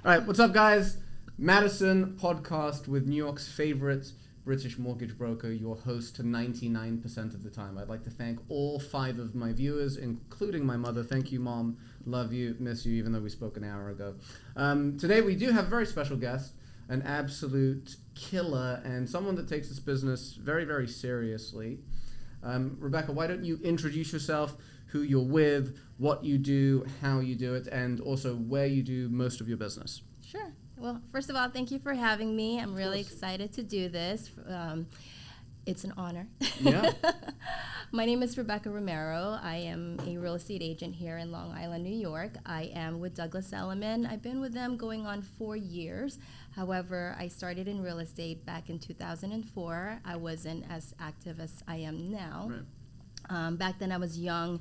All right, what's up, guys? Madison Podcast with New York's favorite British mortgage broker, your host to 99% of the time. I'd like to thank all 5 of my viewers, including my mother. Thank you, Mom. Love you, miss you, even though we spoke an hour ago. Today, we do have a very special guest, an absolute killer, and someone that takes this business very, very seriously. Rebecca, why don't you introduce yourself, who you're with, what you do, how you do it, and also where you do most of your business. Sure. Well, first of all, thank you for having me. I'm really excited to do this. It's an honor. Yeah. My name is Rebecca Romero. I am a real estate agent here in Long Island, New York. I am with Douglas Elliman. I've been with them going on 4 years. However, I started in real estate back in 2004. I wasn't as active as I am now. Right. Back then I was young,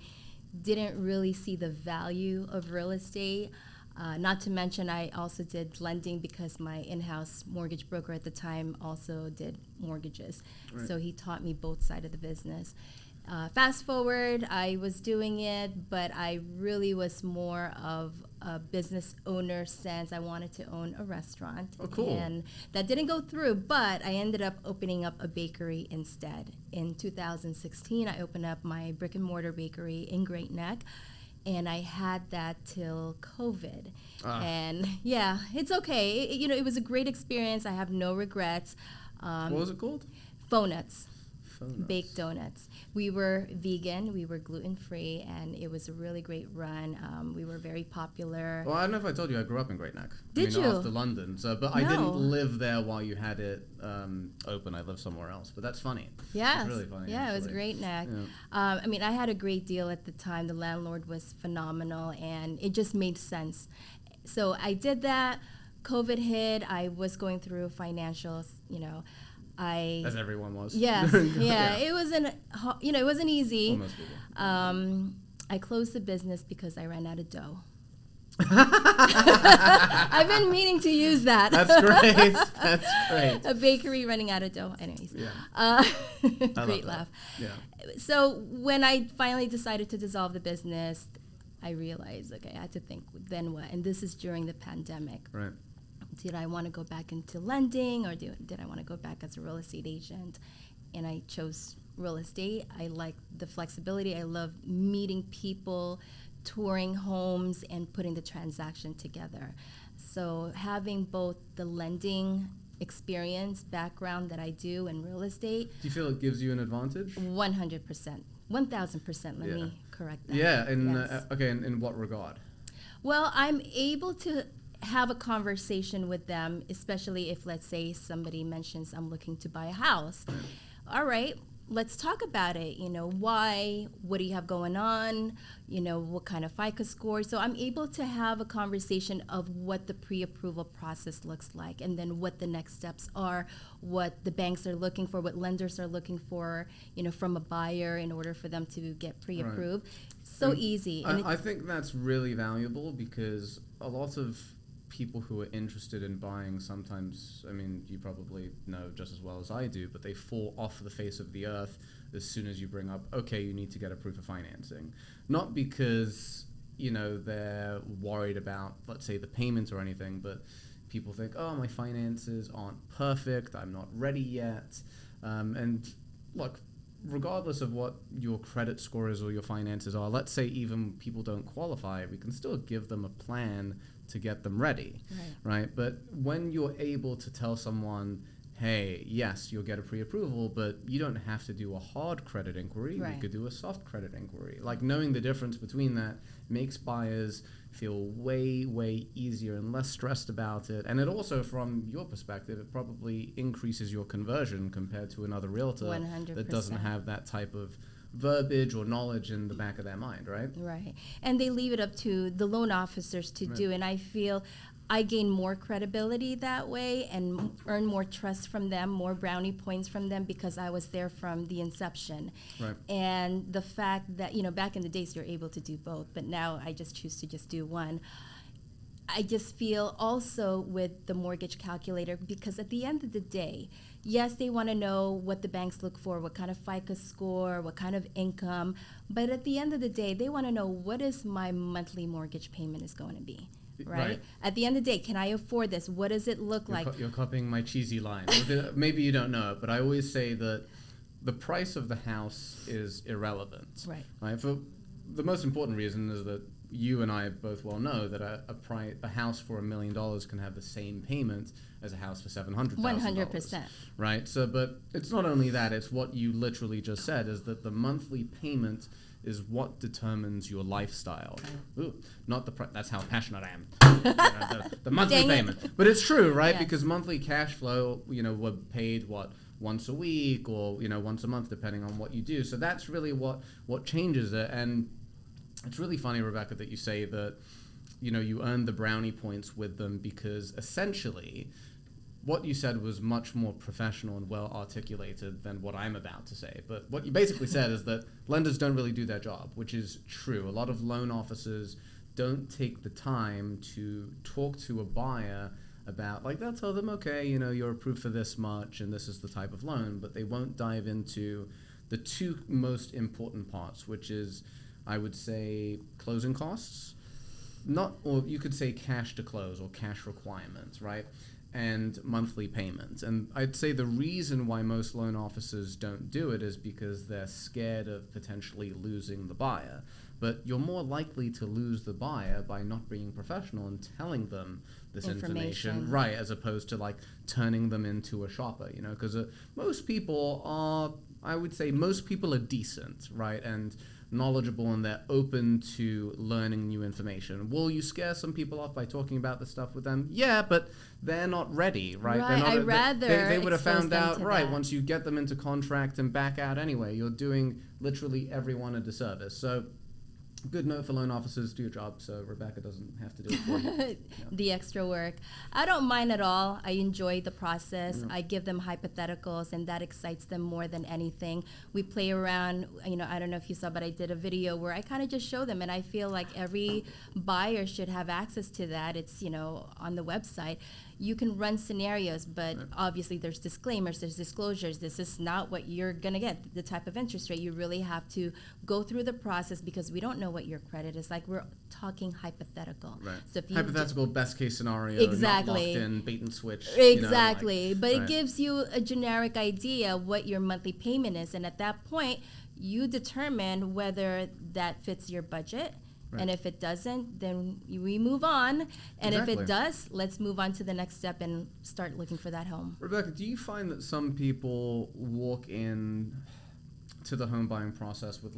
didn't really see the value of real estate. Not to mention, I also did lending because my in-house mortgage broker at the time also did mortgages. Right. So he taught me both sides of the business. Fast forward, I was doing it, but I really was more of a business owner since I wanted to own a restaurant. Oh, cool. And that didn't go through, but I ended up opening up a bakery instead. In 2016, I opened up my brick and mortar bakery in Great Neck. And I had that till COVID. And yeah, it's okay. It was a great experience. I have no regrets. What was it called? Donuts. Baked donuts. We were vegan, we were gluten-free, and it was a really great run. We were very popular. Well, I don't know if I told you, I grew up in Great Neck. Did you? After London. But I didn't live there while you had it open. I lived somewhere else. But that's funny. Yes. It's really funny. Yeah, actually. It was Great Neck. Yeah. I had a great deal at the time. The landlord was phenomenal, and it just made sense. So I did that. COVID hit. I was going through financials, As everyone was. Yes, Yeah. It wasn't, it wasn't easy. Almost people. I closed the business because I ran out of dough. I've been meaning to use that. That's great. That's great. A bakery running out of dough. Anyways. Yeah. Great laugh. Yeah. So when I finally decided to dissolve the business, I realized, okay, I had to think, then what? And this is during the pandemic. Right. Did I want to go back into lending, or did I want to go back as a real estate agent? And I chose real estate. I like the flexibility. I love meeting people, touring homes, and putting the transaction together. So having both the lending experience background that I do in real estate. Do you feel it gives you an advantage? 100%. 1,000%. Let me correct that. Yeah. Yes. Okay. In what regard? Well, I'm able to have a conversation with them, especially if, let's say, somebody mentions I'm looking to buy a house. All right, let's talk about it. Why? What do you have going on? What kind of FICO score? So I'm able to have a conversation of what the pre-approval process looks like, and then what the next steps are, what the banks are looking for, what lenders are looking for, from a buyer in order for them to get pre-approved. Right. So easy. And I think that's really valuable because a lot of people who are interested in buying sometimes, you probably know just as well as I do, but they fall off the face of the earth as soon as you bring up, okay, you need to get a proof of financing. Not because, they're worried about, let's say, the payments or anything, but people think, oh, my finances aren't perfect, I'm not ready yet. And look, regardless of what your credit score is or your finances are, let's say even people don't qualify, we can still give them a plan to get them ready, right? But when you're able to tell someone, hey, yes, you'll get a pre-approval, but you don't have to do a hard credit inquiry. Right. You could do a soft credit inquiry. Like, knowing the difference between that makes buyers feel way, way easier and less stressed about it. And it also, from your perspective, it probably increases your conversion compared to another realtor 100%. That doesn't have that type of verbiage or knowledge in the back of their mind, right? Right. And they leave it up to the loan officers to do. And I feel I gain more credibility that way and earn more trust from them, more brownie points from them, because I was there from the inception. Right. And the fact that, back in the days you're able to do both, but now I just choose to just do one. I just feel also with the mortgage calculator, because at the end of the day, yes, they want to know what the banks look for, what kind of FICO score, what kind of income, but at the end of the day, they want to know what is my monthly mortgage payment is going to be. right? At the end of the day, can I afford this? What does it look like? You're copying my cheesy line. Maybe you don't know it, but I always say that the price of the house is irrelevant. Right? For the most important reason is that you and I both well know that a house for $1 million can have the same payment as a house for $700,000. 100%. Right? So, but it's not only that, it's what you literally just said, is that the monthly payment is what determines your lifestyle. Ooh, not the that's how passionate I am. The monthly payment. But it's true, right? Yes. Because monthly cash flow, we're paid once a week or once a month, depending on what you do. So that's really what changes it. And it's really funny, Rebecca, that you say that you earn the brownie points with them, because essentially what you said was much more professional and well articulated than what I'm about to say. But what you basically said is that lenders don't really do their job, which is true. A lot of loan officers don't take the time to talk to a buyer about, they'll tell them, okay, you're approved for this much and this is the type of loan, but they won't dive into the two most important parts, which is, I would say, closing costs, or you could say cash to close or cash requirements, right? And monthly payments. And I'd say the reason why most loan officers don't do it is because they're scared of potentially losing the buyer. But you're more likely to lose the buyer by not being professional and telling them this information, right, as opposed to turning them into a shopper, because most people are decent, right, and knowledgeable, and they're open to learning new information. Will you scare some people off by talking about the stuff with them? Yeah, but they're not ready, right? They would have found out, right, once you get them into contract and back out anyway. You're doing literally everyone a disservice. So good note for loan officers, do your job so Rebecca doesn't have to do it for you. The extra work. I don't mind at all. I enjoy the process. I give them hypotheticals, and that excites them more than anything. We play around, I don't know if you saw, but I did a video where I kind of just show them, and I feel like every buyer should have access to that. It's, on the website. You can run scenarios, but obviously there's disclaimers, there's disclosures. This is not what you're going to get, the type of interest rate. You really have to go through the process, because we don't know what your credit is like. We're talking hypothetical. Right. So if hypothetical best case scenario, exactly. Not locked in, bait and switch. Exactly. But it gives you a generic idea what your monthly payment is. And at that point, you determine whether that fits your budget. Right. And if it doesn't, then we move on. And if it does, let's move on to the next step and start looking for that home. Rebecca, do you find that some people walk in to the home buying process with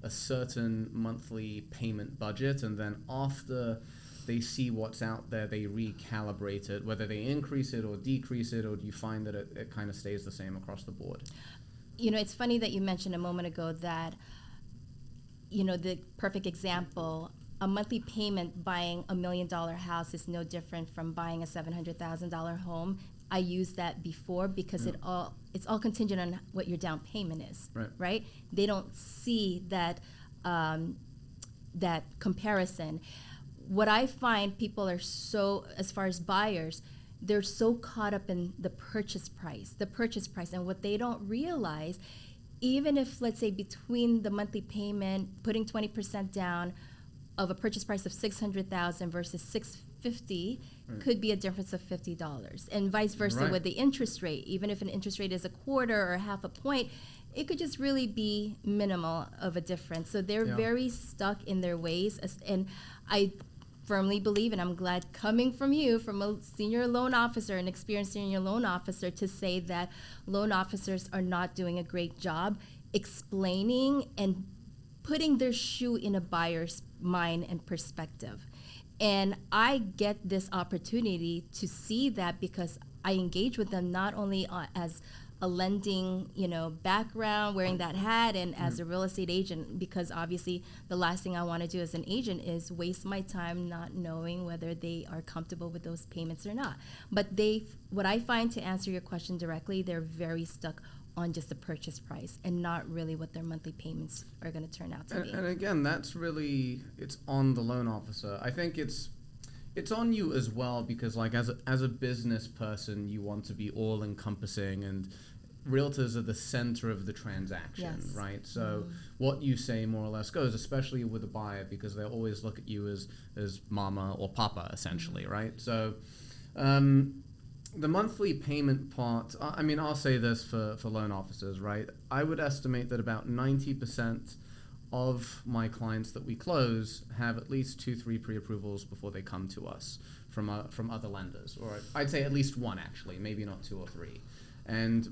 a certain monthly payment budget, and then after they see what's out there, they recalibrate it, whether they increase it or decrease it, or do you find that it kind of stays the same across the board? It's funny that you mentioned a moment ago that the perfect example, a monthly payment buying $1 million house is no different from buying a $700,000 home. I used that before because it's all contingent on what your down payment is, right? They don't see that that comparison. What I find people are so, as far as buyers, they're so caught up in the purchase price, and what they don't realize, even if, let's say, between the monthly payment, putting 20% down of a purchase price of $600,000 versus $650 could be a difference of $50, and vice versa with the interest rate. Even if an interest rate is a quarter or half a point, it could just really be minimal of a difference. So they're very stuck in their ways, and I firmly believe, and I'm glad coming from you, from a senior loan officer, an experienced senior loan officer, to say that loan officers are not doing a great job explaining and putting their shoe in a buyer's mind and perspective. And I get this opportunity to see that because I engage with them not only as a lending, background, wearing that hat, and as a real estate agent, because obviously the last thing I want to do as an agent is waste my time not knowing whether they are comfortable with those payments or not. But what I find, to answer your question directly, they're very stuck on just the purchase price and not really what their monthly payments are going to turn out to be. And again, that's really, it's on the loan officer. I think it's on you as well, because as a business person, you want to be all encompassing, and realtors are the center of the transaction, Yes. right? So what you say more or less goes, especially with a buyer, because they always look at you as mama or papa, essentially, right? So the monthly payment part, I mean, I'll say this for loan officers, right? I would estimate that about 90% of my clients that we close have at least 2-3 pre-approvals before they come to us from other lenders, or I'd say at least one, actually, maybe not 2 or 3. And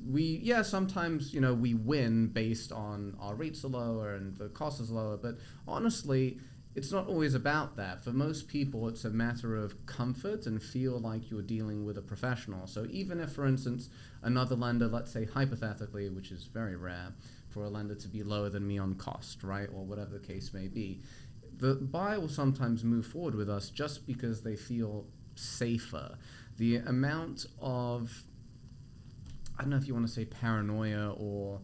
sometimes, we win based on our rates are lower and the cost is lower, but honestly, it's not always about that. For most people, it's a matter of comfort and feel like you're dealing with a professional. So even if, for instance, another lender, let's say hypothetically, which is very rare, for a lender to be lower than me on cost, right, or whatever the case may be, the buyer will sometimes move forward with us just because they feel safer. The amount of, I don't know if you want to say paranoia or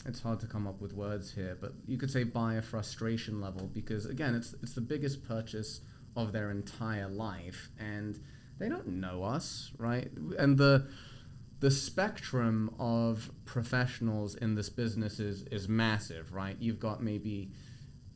it's hard to come up with words here, but you could say buyer frustration level, because again, it's the biggest purchase of their entire life, and they don't know us, right? And the spectrum of professionals in this business is massive, right? You've got maybe,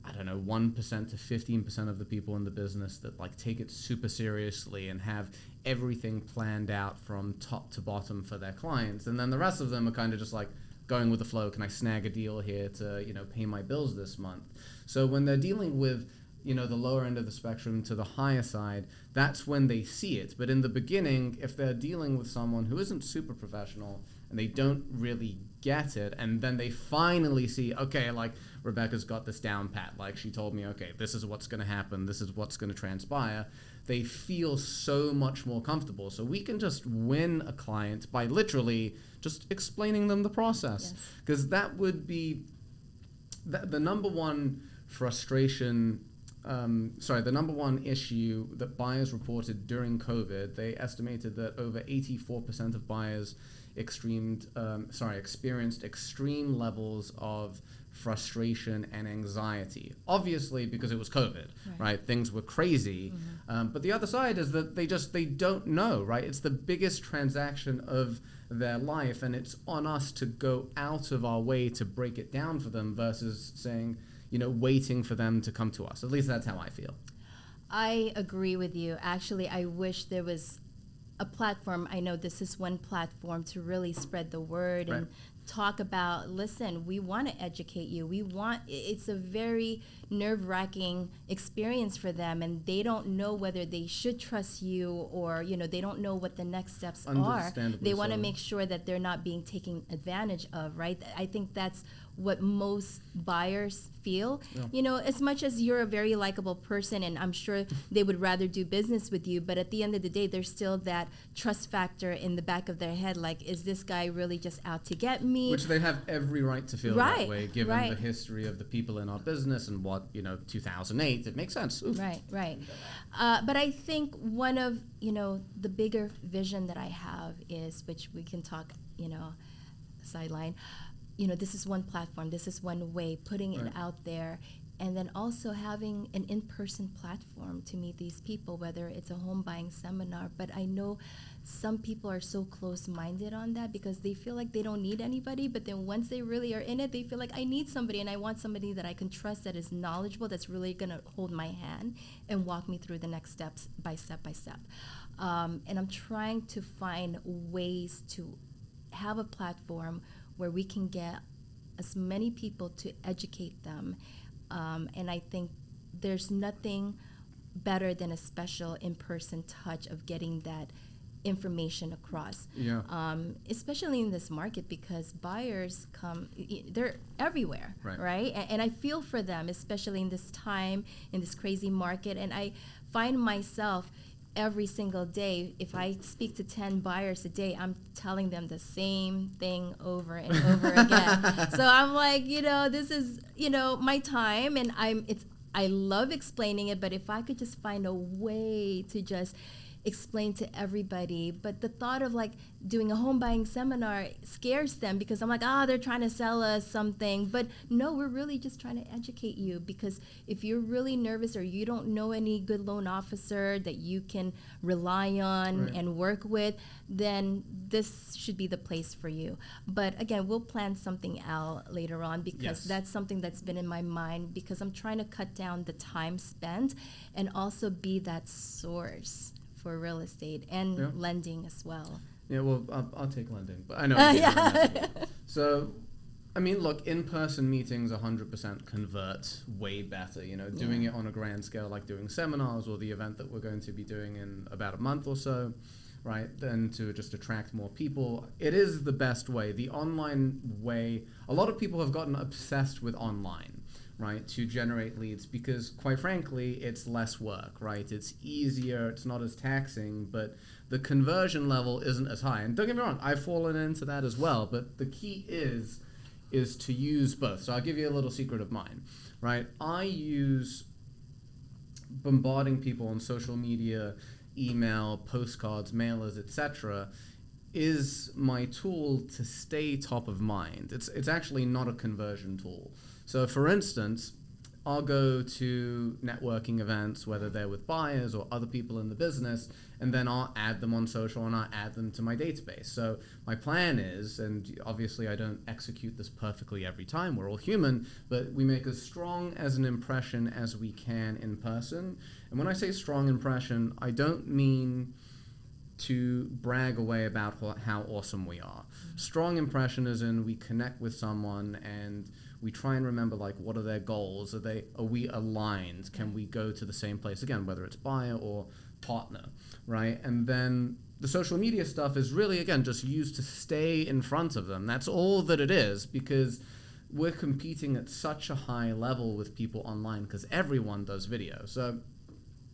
I don't know, 1% to 15% of the people in the business that like take it super seriously and have everything planned out from top to bottom for their clients, and then the rest of them are kind of just like going with the flow. Can I snag a deal here to pay my bills this month? So when they're dealing with the lower end of the spectrum to the higher side, that's when they see it. But in the beginning, if they're dealing with someone who isn't super professional and they don't really get it, and then they finally see, okay, like Rebecca's got this down pat, like she told me, okay, this is what's going to happen, this is what's going to transpire, they feel so much more comfortable. So we can just win a client by literally just explaining them the process, because that would be the number one frustration. The number one issue that buyers reported during COVID, they estimated that over 84% of buyers experienced extreme levels of frustration and anxiety. Obviously, because it was COVID, right? Things were crazy. But the other side is that they don't know, right? It's the biggest transaction of their life, and it's on us to go out of our way to break it down for them versus saying, waiting for them to come to us. At least that's how I feel. I agree with you. Actually, I wish there was a platform. I know this is one platform to really spread the word and talk about, listen, we want to educate you. It's a very nerve-wracking experience for them, and they don't know whether they should trust you or, they don't know what the next steps are. They want to make sure that they're not being taken advantage of, right? I think that's what most buyers feel. As much as you're a very likable person, and I'm sure they would rather do business with you, but at the end of the day, there's still that trust factor in the back of their head, like, is this guy really just out to get me? Which they have every right to feel that way, given the history of the people in our business and what, 2008, it makes sense. Oof. Right. But I think one of, the bigger vision that I have is, which we can talk, sideline, this is one platform, this is one way, putting it out there, and then also having an in-person platform to meet these people, whether it's a home buying seminar. But I know some people are so close-minded on that because they feel like they don't need anybody, but then once they really are in it, they feel like, I need somebody, and I want somebody that I can trust, that is knowledgeable, that's really going to hold my hand and walk me through the next steps by step by step. And I'm trying to find ways to have a platform where we can get as many people to educate them. And I think there's nothing better than a special in-person touch of getting that information across. Especially in this market, because buyers they're everywhere, right? And I feel for them, especially in this time, in this crazy market. And I find myself every single day, if I speak to 10 buyers a day, I'm telling them the same thing over and over again. So I'm like, this is, my time, and I love explaining it, but if I could just find a way to just explain to everybody. But the thought of like doing a home buying seminar scares them, because I'm like, they're trying to sell us something. But no, we're really just trying to educate you, because if you're really nervous or you don't know any good loan officer that you can rely on and work with, then this should be the place for you. But again, we'll plan something out later on, because that's something that's been in my mind, because I'm trying to cut down the time spent and also be that source for real estate and lending as well. Yeah, well, I'll take lending, but I know. So, I mean, look, in-person meetings 100% convert way better. You know, doing it on a grand scale, like doing seminars or the event that we're going to be doing in about a month or so, right? Then to just attract more people, it is the best way. The online way, a lot of people have gotten obsessed with online, right, to generate leads, because quite frankly, it's less work, right? It's easier, it's not as taxing, but the conversion level isn't as high. And don't get me wrong, I've fallen into that as well, but the key is to use both. So I'll give you a little secret of mine, right? I use bombarding people on social media, email, postcards, mailers, etc., is my tool to stay top of mind. It's actually not a conversion tool. So for instance, I'll go to networking events, whether they're with buyers or other people in the business, and then I'll add them on social and I'll add them to my database. So my plan is, and obviously I don't execute this perfectly every time, we're all human, but we make as strong as an impression as we can in person. And when I say strong impression, I don't mean to brag away about how awesome we are. Strong impression is in we connect with someone and we try and remember, like, what are their goals? Are we aligned? Can we go to the same place again, whether it's buyer or partner, right? And then the social media stuff is really, again, just used to stay in front of them. That's all that it is, because we're competing at such a high level with people online, because everyone does video. So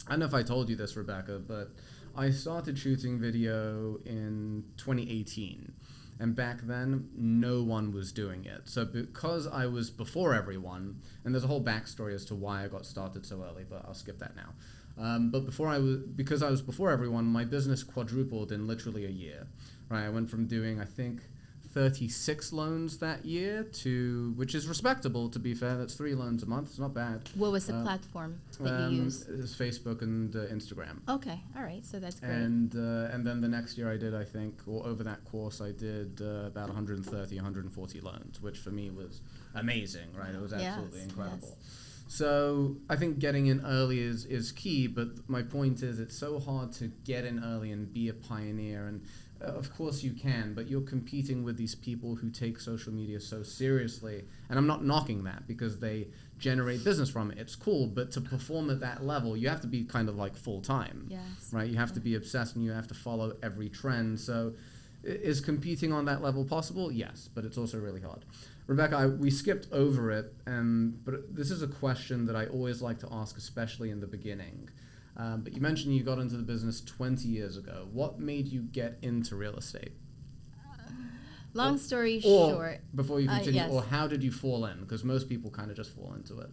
I don't know if I told you this, Rebecca, but I started shooting video in 2018. And back then, no one was doing it. So because I was before everyone, and there's a whole backstory as to why I got started so early, but I'll skip that now. But because I was before everyone, my business quadrupled in literally a year. Right, I went from doing, I think, 36 loans that year to, which is respectable, to be fair. That's 3 loans a month. It's not bad. What was the platform that you used? It was Facebook and Instagram. Okay, all right, so that's great. And then the next year I did, I think, or over that course, I did about 130, 140 loans, which for me was amazing, right? It was absolutely incredible. Yes. So I think getting in early is key, but my point is it's so hard to get in early and be a pioneer. And of course you can, but you're competing with these people who take social media so seriously. And I'm not knocking that, because they generate business from it. It's cool, but to perform at that level, you have to be kind of like full time, right? You have to be obsessed and you have to follow every trend. So is competing on that level possible? Yes, but it's also really hard. Rebecca, we skipped over it, but this is a question that I always like to ask, especially in the beginning. But you mentioned you got into the business 20 years ago. What made you get into real estate? Long story short. Before you continue, or how did you fall in? Because most people kind of just fall into it.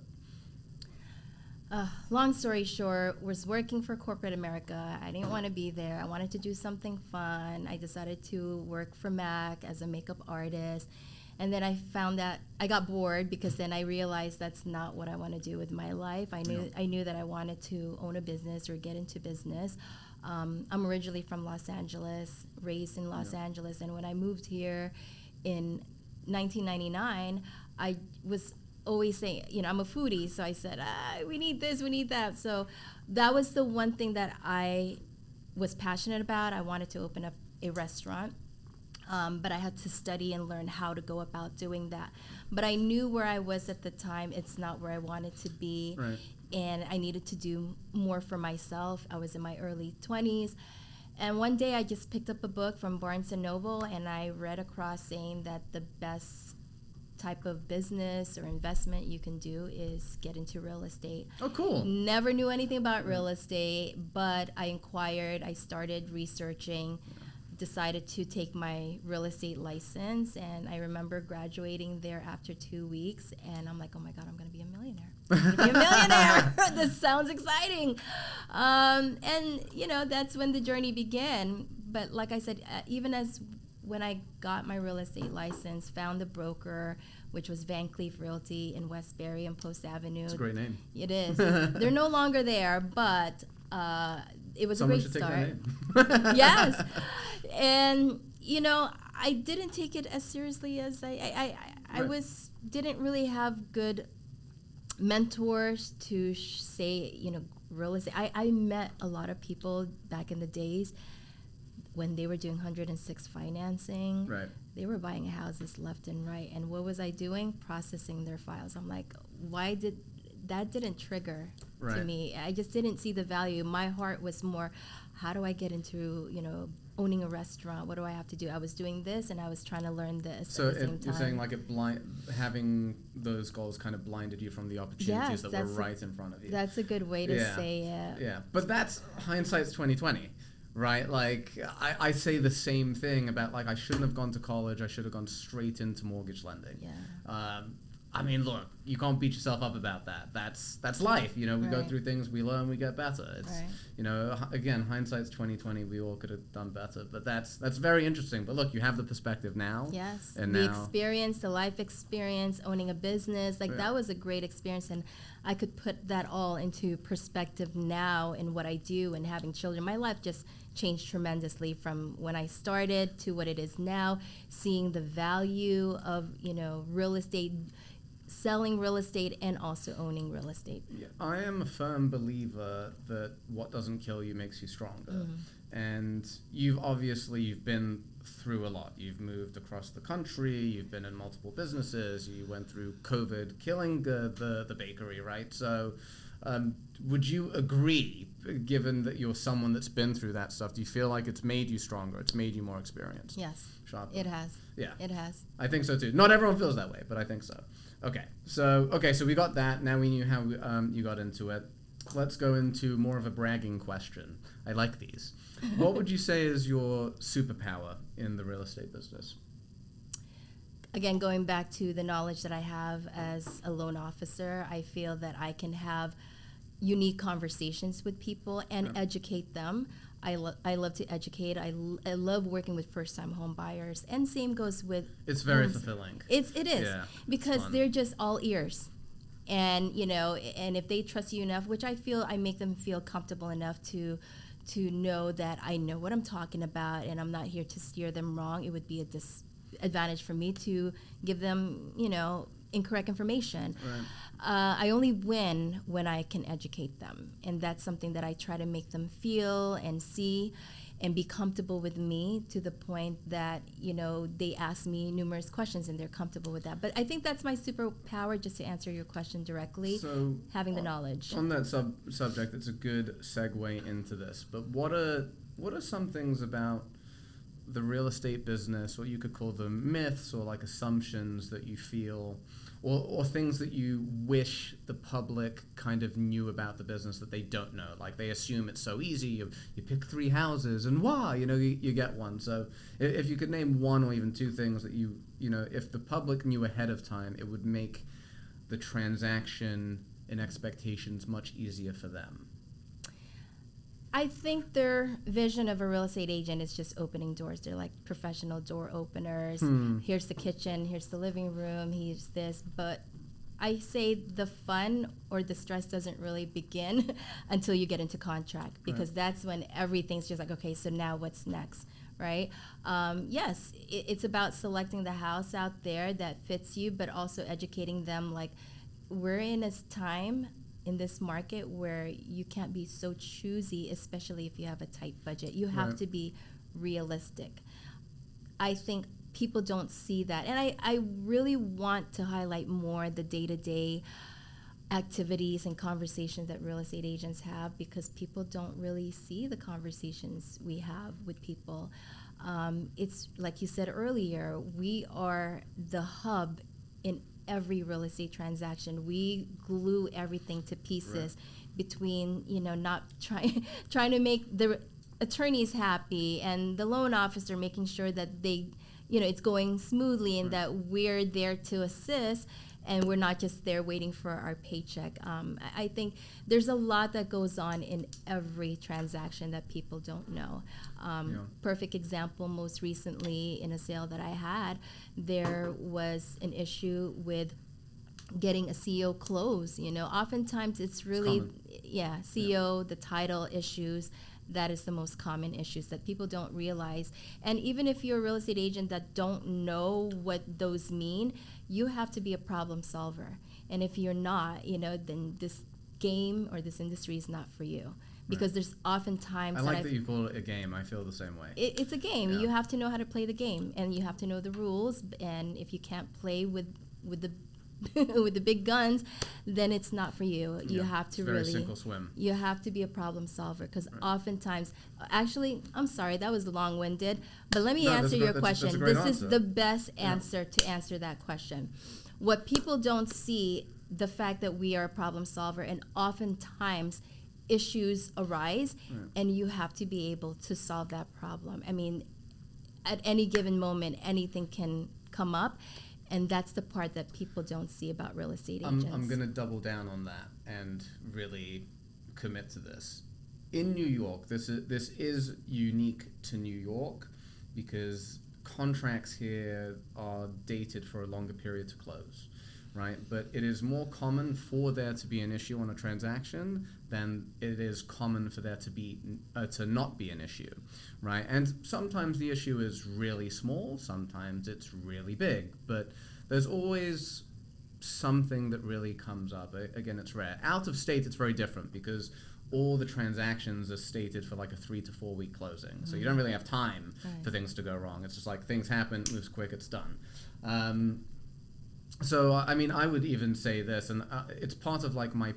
Long story short, was working for corporate America. I didn't want to be there. I wanted to do something fun. I decided to work for Mac as a makeup artist. And then I found that I got bored, because then I realized that's not what I want to do with my life. I knew that I wanted to own a business or get into business. I'm originally from Los Angeles, raised in Los Angeles. And when I moved here in 1999, I was always saying, I'm a foodie. So I said, we need this, we need that. So that was the one thing that I was passionate about. I wanted to open up a restaurant. But I had to study and learn how to go about doing that. But I knew where I was at the time. It's not where I wanted to be. Right. And I needed to do more for myself. I was in my early 20s. And one day I just picked up a book from Barnes & Noble, and I read across saying that the best type of business or investment you can do is get into real estate. Oh, cool. Never knew anything about real estate, but I inquired. I started researching. Decided to take my real estate license, and I remember graduating there after 2 weeks, and I'm like, oh my God, I'm going to be a millionaire. I'm going to be a millionaire. This sounds exciting. And, that's when the journey began. But like I said, even as when I got my real estate license, found the broker, which was Van Cleef Realty in Westbury and Post Avenue. It's a great name. It is. They're no longer there, but it was Someone a great should start. Take that name. Yes. And, I didn't take it as seriously as I Right. didn't really have good mentors to say, real estate. I met a lot of people back in the days when they were doing 106 financing. Right. They were buying houses left and right. And what was I doing? Processing their files. I'm like, that didn't trigger to Right. me. I just didn't see the value. My heart was more, how do I get into, owning a restaurant? What do I have to do? I was doing this and I was trying to learn this So at the same time. you're saying like having those goals kind of blinded you from the opportunities that were right in front of you. That's a good way to say it. Yeah, but that's hindsight's 2020, right? Like I say the same thing about like I shouldn't have gone to college. I should have gone straight into mortgage lending. Yeah. I mean, look, you can't beat yourself up about that. That's life. We go Right. through things, we learn, we get better. It's Right. Again, hindsight's 2020. We all could have done better, but that's very interesting. But look, you have the perspective now. Yes. And the now, experience, the life experience, owning a business, Yeah. that was a great experience, and I could put that all into perspective now in what I do and having children. My life just changed tremendously from when I started to what it is now, seeing the value of, real estate, selling real estate and also owning real estate. yeah, I am a firm believer that what doesn't kill you makes you stronger. Mm-hmm. And you've been through a lot. You've moved across the country. You've been in multiple businesses. You went through COVID, killing the bakery, right? So would you agree, given that you're someone that's been through that stuff, do you feel like it's made you stronger? It's made you more experienced? Yes, Sharper? it has. Yeah. It has. I think so too. Not everyone feels that way, but I think so. Okay, so we got that. Now we knew how you got into it. Let's go into more of a bragging question. I like these. What would you say is your superpower in the real estate business? Again, going back to the knowledge that I have as a loan officer, I feel that I can have unique conversations with people and educate them. I love to educate. I love working with first-time home buyers, and same goes with. It's very fulfilling. It is, Yeah, because they're just all ears, and and if they trust you enough, which I feel I make them feel comfortable enough to know that I know what I'm talking about, and I'm not here to steer them wrong. It would be a disadvantage for me to give them incorrect information. Right. I only win when I can educate them, and that's something that I try to make them feel and see and be comfortable with me, to the point that they ask me numerous questions and they're comfortable with that. But I think that's my superpower, just to answer your question directly, So having the knowledge. on that subject, it's a good segue into this. But what are some things about the real estate business, what you could call them myths or like assumptions that you feel, or things that you wish the public kind of knew about the business that they don't know? Like they assume it's so easy. You pick 3 houses and you get one. So if you could name one or even 2 things that if the public knew ahead of time, it would make the transaction and expectations much easier for them. I think their vision of a real estate agent is just opening doors. They're like professional door openers. Here's the kitchen, here's the living room, here's this. But I say the fun or the stress doesn't really begin until you get into contract, because that's when everything's just like, okay, so now what's next, right? Yes, it's about selecting the house out there that fits you, but also educating them. Like, we're in a time in this market where you can't be so choosy, especially if you have a tight budget. You have to be realistic. I think people don't see that. And I really want to highlight more the day-to-day activities and conversations that real estate agents have, because people don't really see the conversations we have with people. It's like you said earlier, we are the hub in every real estate transaction. We glue everything to pieces, between not trying to make the attorneys happy and the loan officer making sure that they it's going smoothly, and that we're there to assist, and we're not just there waiting for our paycheck. I think there's a lot that goes on in every transaction that people don't know. Perfect example, most recently in a sale that I had, there was an issue with getting a CEO close. Oftentimes it's really, CEO, the title issues. That is the most common issues that people don't realize. And even if you're a real estate agent that don't know what those mean, you have to be a problem solver. And if you're not, then this game or this industry is not for you. Because there's oftentimes... I like that you call it a game. I feel the same way. It's a game. Yeah. You have to know how to play the game, and you have to know the rules. And if you can't play with the with the big guns, then it's not for you. You have to really sink or swim. You have to be a problem solver, because oftentimes, actually, I'm sorry, that was long-winded, but let me answer your question. This is the best answer to answer that question. What people don't see, the fact that we are a problem solver, and oftentimes issues arise, and you have to be able to solve that problem. I mean, at any given moment, anything can come up. And that's the part that people don't see about real estate agents. I'm going to double down on that and really commit to this. In New York, this is unique to New York because contracts here are dated for a longer period to close, right? But it is more common for there to be an issue on a transaction than it is common for there to not be an issue, right? And sometimes the issue is really small, sometimes it's really big, but there's always something that really comes up. Again, it's rare. Out of state, it's very different because all the transactions are stated for like a 3 to 4 week closing. So you don't really have time for things to go wrong. It's just like things happen, it moves quick, it's done. So, I mean, I would even say this, and it's part of like my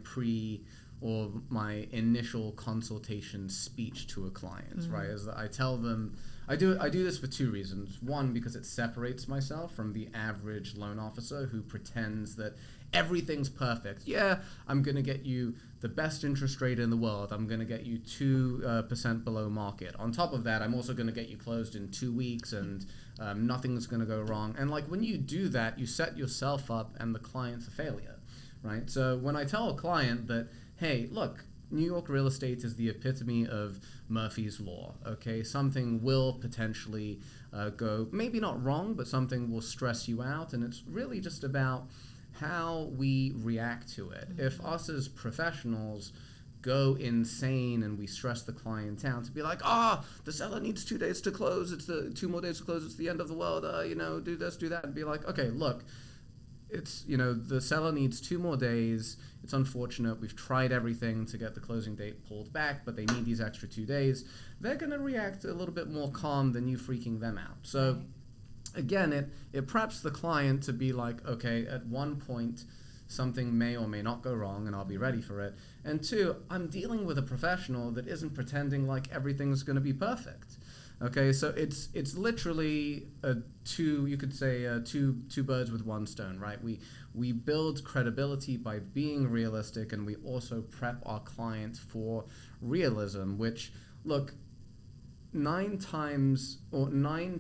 or my initial consultation speech to a client, right? Is that I tell them, I do this for 2 reasons. One, because it separates myself from the average loan officer who pretends that everything's perfect. Yeah, I'm going to get you the best interest rate in the world. I'm going to get you 2% below market. On top of that, I'm also going to get you closed in 2 weeks, and nothing's going to go wrong. And like when you do that, you set yourself up and the client's a failure, right? So when I tell a client that, hey, look, New York real estate is the epitome of Murphy's Law, okay? Something will potentially go, maybe not wrong, but something will stress you out, and it's really just about how we react to it. If us as professionals go insane and we stress the client out to be like, the seller needs 2 days to close, it's the 2 more days to close, it's the end of the world, do this, do that, and be like, okay, look, it's, the seller needs 2 more days. It's unfortunate. We've tried everything to get the closing date pulled back, but they need these extra 2 days. They're going to react a little bit more calm than you freaking them out. So again, it preps the client to be like, okay, at one point, something may or may not go wrong, and I'll be ready for it. And 2, I'm dealing with a professional that isn't pretending like everything's going to be perfect. Okay, so it's literally you could say two birds with one stone, right? We build credibility by being realistic, and we also prep our clients for realism, which, look, 9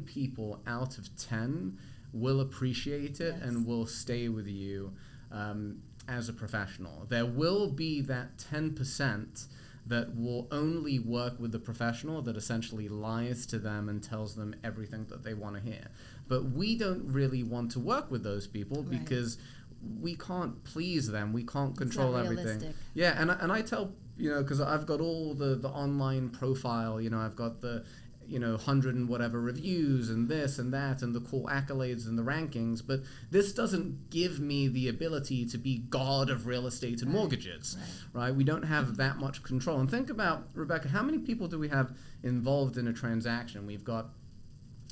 people out of 10 will appreciate it and will stay with you as a professional. There will be that 10% that will only work with the professional that essentially lies to them and tells them everything that they want to hear. But we don't really want to work with those people because we can't please them. We can't control everything. Realistic. Yeah, and I tell, because I've got all the online profile, I've got the 100 and whatever reviews and this and that and the cool accolades and the rankings, but this doesn't give me the ability to be god of real estate and mortgages, right? We don't have that much control. And think about, Rebecca, how many people do we have involved in a transaction? We've got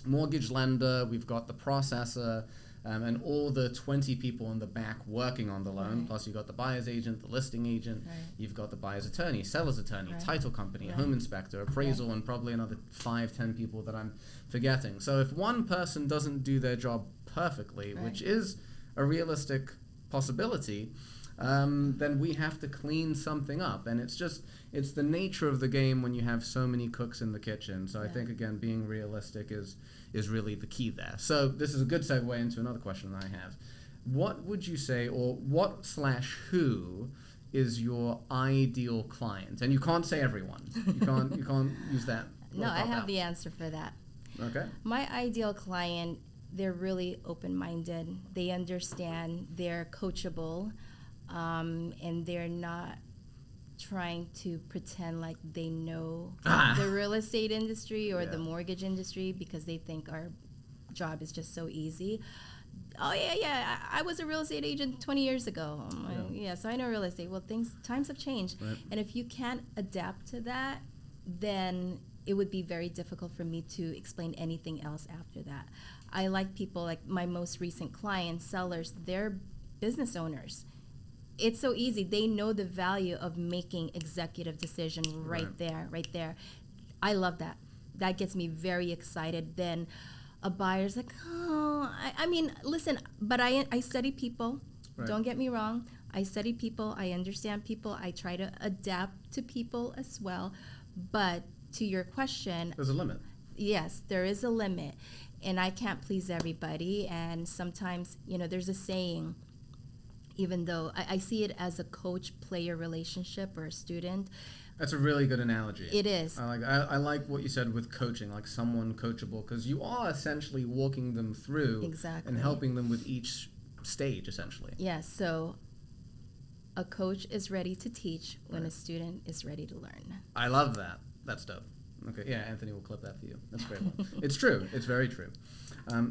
mortgage lender, we've got the processor, and all the 20 people in the back working on the loan, plus you've got the buyer's agent, the listing agent, you've got the buyer's attorney, seller's attorney, title company, home inspector, appraisal, and probably another 5-10 people that I'm forgetting. So if one person doesn't do their job perfectly, which is a realistic possibility, then we have to clean something up. And it's the nature of the game when you have so many cooks in the kitchen. So I think, again, being realistic is really the key there. So this is a good segue into another question that I have. what would you say, or what/who is your ideal client? And you can't say everyone. You can't use that. No, I have the answer for that. Okay. My ideal client, they're really open-minded. They understand, they're coachable, and they're not trying to pretend like they know the real estate industry or the mortgage industry because they think our job is just so easy. Oh, yeah, I was a real estate agent 20 years ago. So I know real estate. Well, times have changed. Right. And if you can't adapt to that, then it would be very difficult for me to explain anything else after that. I like people like my most recent clients, sellers, they're business owners. It's so easy. They know the value of making executive decision right there. I love that. That gets me very excited. Then a buyer's like, I mean, listen, but I study people. Right. Don't get me wrong. I study people. I understand people. I try to adapt to people as well. But to your question, there's a limit. Yes, there is a limit. And I can't please everybody. And sometimes, there's a saying, even though I see it as a coach-player relationship or a student. That's a really good analogy. It is. I like what you said with coaching, like someone coachable, because you are essentially walking them through and helping them with each stage, essentially. Yes, so a coach is ready to teach when a student is ready to learn. I love that. That's dope. Okay, yeah, Anthony will clip that for you. That's a great one. It's true. It's very true.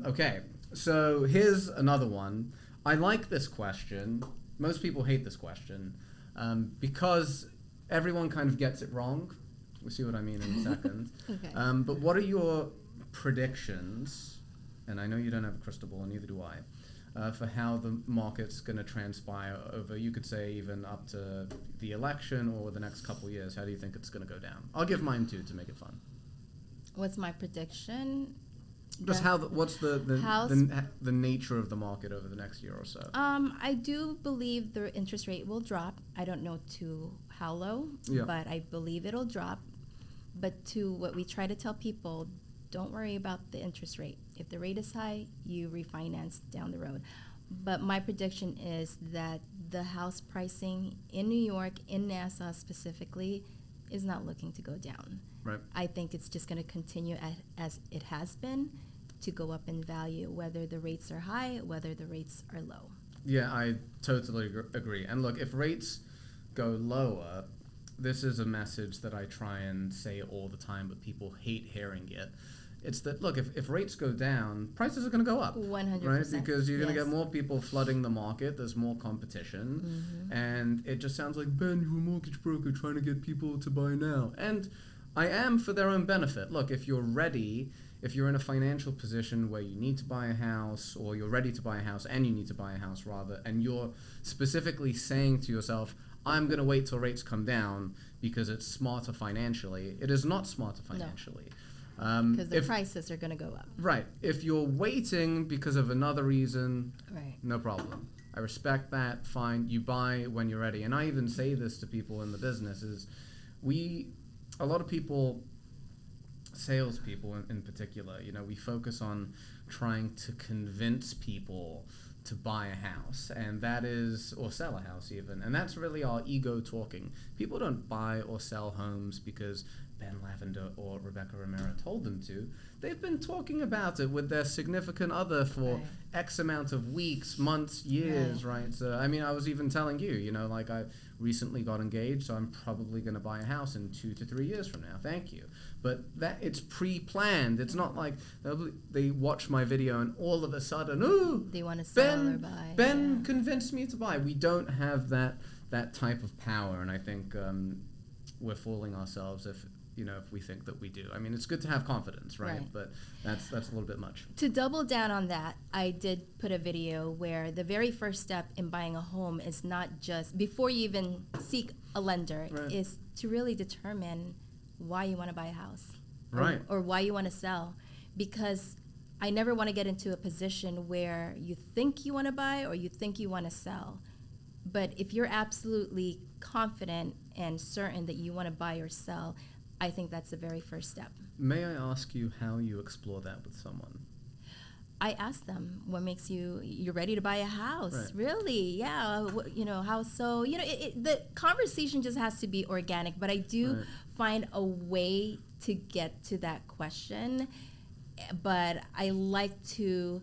Okay, so here's another one. I like this question. Most people hate this question because everyone kind of gets it wrong. We'll see what I mean in a second. Okay. But what are your predictions, and I know you don't have a crystal ball, neither do I, for how the market's going to transpire over, you could say, even up to the election or the next couple of years? How do you think it's going to go down? I'll give mine too to make it fun. What's my prediction? Just what's the nature of the market over the next year or so? I do believe the interest rate will drop. I don't know to how low, but I believe it'll drop. But to what we try to tell people, don't worry about the interest rate. If the rate is high, you refinance down the road. But my prediction is that the house pricing in New York, in Nassau specifically, is not looking to go down. Right. I think it's just going to continue as it has been to go up in value, whether the rates are high, whether the rates are low. Yeah, I totally agree. And look, if rates go lower, this is a message that I try and say all the time, but people hate hearing it. It's that, look, if rates go down, prices are going to go up. 100%. Right? Because you're going to get more people flooding the market. There's more competition. Mm-hmm. And it just sounds like, Ben, you're a mortgage broker trying to get people to buy now. And I am for their own benefit. Look, if you're ready, if you're in a financial position where you need to buy a house, or you're ready to buy a house and you need to buy a house rather, and you're specifically saying to yourself, I'm going to wait till rates come down because it's smarter financially. It is not smarter financially. Because the prices are going to go up. Right. If you're waiting because of another reason, right, no problem. I respect that. Fine. You buy when you're ready. And I even say this to people in the business is a lot of people, salespeople in particular, we focus on trying to convince people to buy a house, and that is, or sell a house even, and that's really our ego talking. People don't buy or sell homes because Ben Lavender or Rebecca Romero told them to. They've been talking about it with their significant other for X amount of weeks, months, years, right? So, I mean, I was even telling you, like I recently got engaged, so I'm probably going to buy a house in 2 to 3 years from now. Thank you. But it's pre-planned. It's not like they watch my video and all of a sudden, ooh, they want to sell or buy. Ben convinced me to buy. We don't have that type of power, and I think we're fooling ourselves if we think that we do. I mean, it's good to have confidence, right? But that's a little bit much. To double down on that, I did put a video where the very first step in buying a home is not just, before you even seek a lender, is to really determine why you want to buy a house. Right. Or why you want to sell. Because I never want to get into a position where you think you want to buy or you think you want to sell. But if you're absolutely confident and certain that you want to buy or sell, I think that's the very first step. May I ask you how you explore that with someone? I ask them, what makes you're ready to buy a house? Right. Really? Yeah. How so? The conversation just has to be organic, but I do find a way to get to that question. But I like to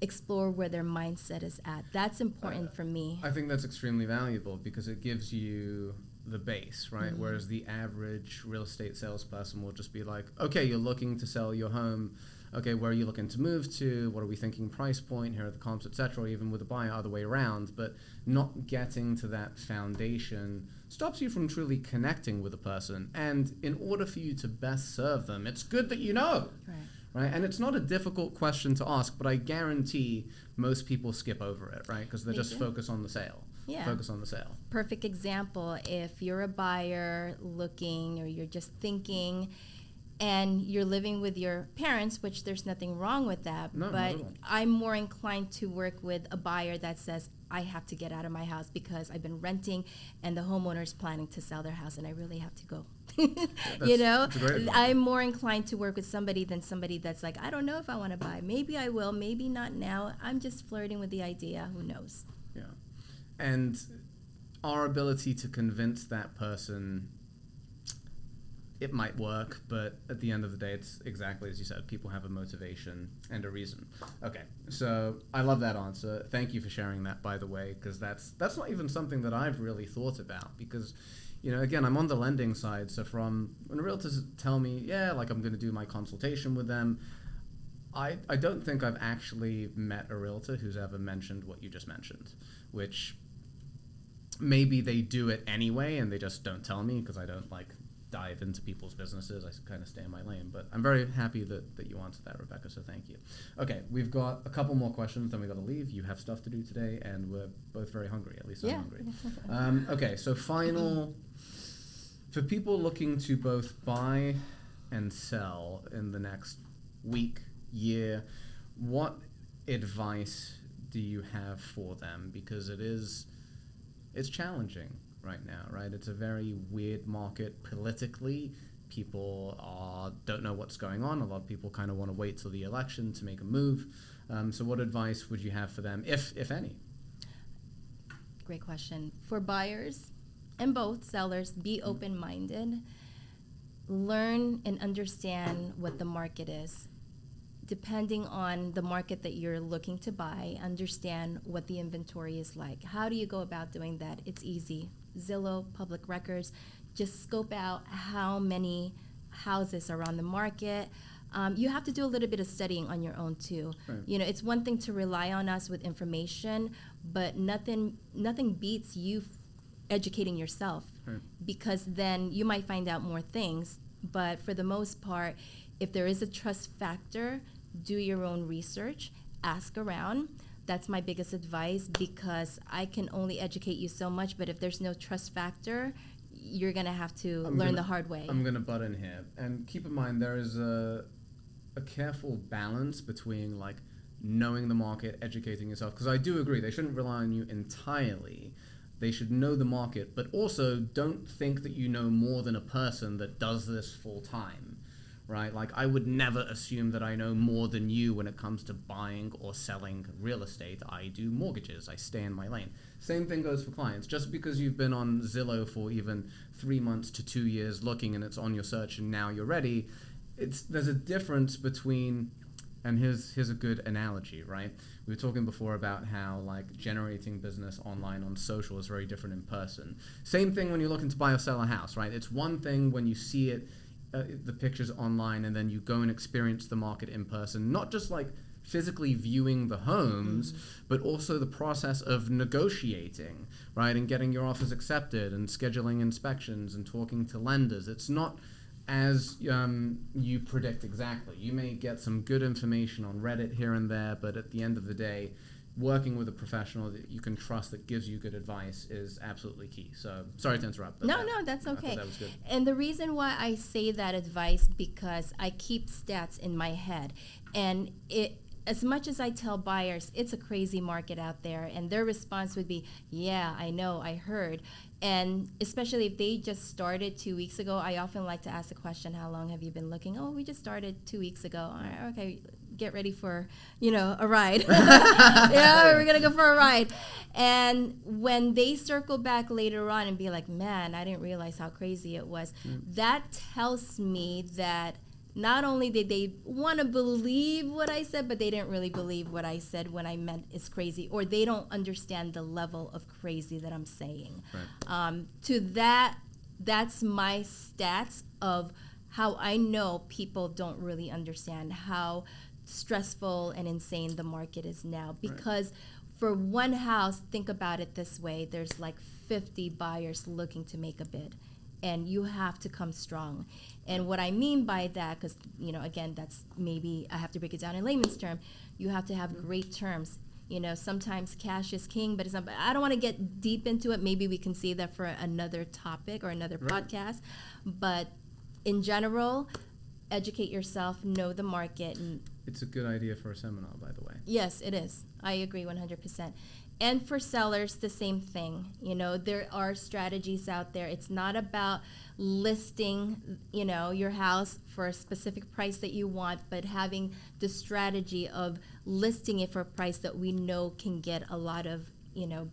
explore where their mindset is at. That's important for me. I think that's extremely valuable because it gives you the base, right? Mm-hmm. Whereas the average real estate salesperson will just be like, okay, you're looking to sell your home. Okay, where are you looking to move to? What are we thinking price point? Here are the comps, etc. Or even with a buyer, other way around. But not getting to that foundation stops you from truly connecting with a person. And in order for you to best serve them, it's good that you know. Right? And it's not a difficult question to ask, but I guarantee most people skip over it, right? Because they just focus on the sale. Yeah. Focus on the sale. Perfect example. If you're a buyer looking, or you're just thinking, and you're living with your parents, which there's nothing wrong with that, but I'm more inclined to work with a buyer that says, I have to get out of my house because I've been renting and the homeowner's planning to sell their house and I really have to go. I'm more inclined to work with somebody than somebody that's like, I don't know if I want to buy. Maybe I will, maybe not now. I'm just flirting with the idea. Who knows? Yeah. And our ability to convince that person, it might work, but at the end of the day, it's exactly as you said. People have a motivation and a reason. Okay, so I love that answer. Thank you for sharing that, by the way, because that's not even something that I've really thought about. Because, again, I'm on the lending side, so from when realtors tell me, like I'm going to do my consultation with them, I don't think I've actually met a realtor who's ever mentioned what you just mentioned, which maybe they do it anyway and they just don't tell me because I don't dive into people's businesses. I kind of stay in my lane, but I'm very happy that you answered that, Rebecca, so thank you. Okay, we've got a couple more questions, then we got to leave. You have stuff to do today, and we're both very hungry, at least I'm hungry. Okay, so final, for people looking to both buy and sell in the next week, year, what advice do you have for them? Because it's challenging right now, right? It's a very weird market politically. People don't know what's going on. A lot of people kind of want to wait till the election to make a move. So what advice would you have for them, if any? Great question. For buyers and both sellers, be open-minded. Learn and understand what the market is. Depending on the market that you're looking to buy, understand what the inventory is like. How do you go about doing that? It's easy. Zillow, public records, just scope out how many houses are on the market. You have to do a little bit of studying on your own too. Right. It's one thing to rely on us with information, but nothing beats you educating yourself, right? Because then you might find out more things. But for the most part, if there is a trust factor, do your own research, ask around. That's my biggest advice, because I can only educate you so much, but if there's no trust factor, you're going to have to learn the hard way. I'm going to butt in here. And keep in mind, there is a careful balance between knowing the market, educating yourself, because I do agree, they shouldn't rely on you entirely. They should know the market, but also don't think that you know more than a person that does this full time. Right? I would never assume that I know more than you when it comes to buying or selling real estate. I do mortgages. I stay in my lane. Same thing goes for clients. Just because you've been on Zillow for even 3 months to 2 years looking and it's on your search and now you're ready, there's a difference between, and here's a good analogy, right? We were talking before about how generating business online on social is very different in person. Same thing when you're looking to buy or sell a house, right? It's one thing when you see it, the pictures online, and then you go and experience the market in person, not just physically viewing the homes, but also the process of negotiating, right, and getting your offers accepted and scheduling inspections and talking to lenders. It's not as you predict exactly. You may get some good information on Reddit here and there, but at the end of the day, working with a professional that you can trust that gives you good advice is absolutely key. So sorry to interrupt. No, that's okay. I thought that was good. And the reason why I say that advice, because I keep stats in my head. And as much as I tell buyers, it's a crazy market out there, and their response would be, yeah, I know, I heard. And especially if they just started 2 weeks ago, I often like to ask the question, how long have you been looking? Oh, we just started 2 weeks ago. Okay, get ready for, a ride. Yeah, we're going to go for a ride. And when they circle back later on and be like, man, I didn't realize how crazy it was, that tells me that not only did they want to believe what I said, but they didn't really believe what I said when I meant it's crazy, or they don't understand the level of crazy that I'm saying. Right. That's my stats of how I know people don't really understand how stressful and insane the market is now. Because for one house, think about it this way, there's like 50 buyers looking to make a bid. And you have to come strong. And what I mean by that, because, again, that's maybe I have to break it down in layman's term, you have to have great terms. Sometimes cash is king, but it's not. But I don't want to get deep into it. Maybe we can save that for another topic or another podcast. But in general, educate yourself, know the market. And it's a good idea for a seminar, by the way. Yes, it is. I agree 100%. And for sellers, the same thing. There are strategies out there. It's not about listing, your house for a specific price that you want, but having the strategy of listing it for a price that we know can get a lot of,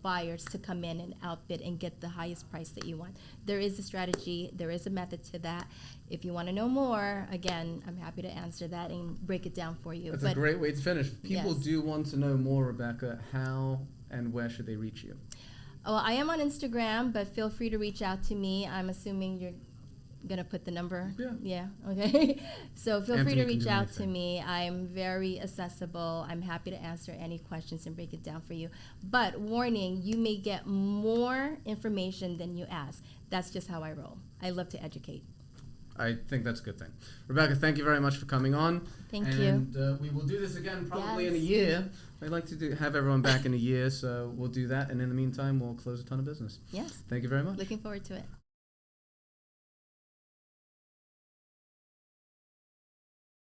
buyers to come in and outbid and get the highest price that you want. There is a strategy. There is a method to that. If you want to know more, again, I'm happy to answer that and break it down for you. That's a great way to finish. People do want to know more, Rebecca. How and where should they reach you? Well, I am on Instagram, but feel free to reach out to me. I'm assuming you're going to put the number? Yeah, okay. So feel free to reach out to me. I'm very accessible. I'm happy to answer any questions and break it down for you. But warning, you may get more information than you ask. That's just how I roll. I love to educate. I think that's a good thing. Rebecca, thank you very much for coming on. Thank you. And we will do this again probably in a year. I'd like to have everyone back in a year, so we'll do that. And in the meantime, we'll close a ton of business. Yes. Thank you very much. Looking forward to it.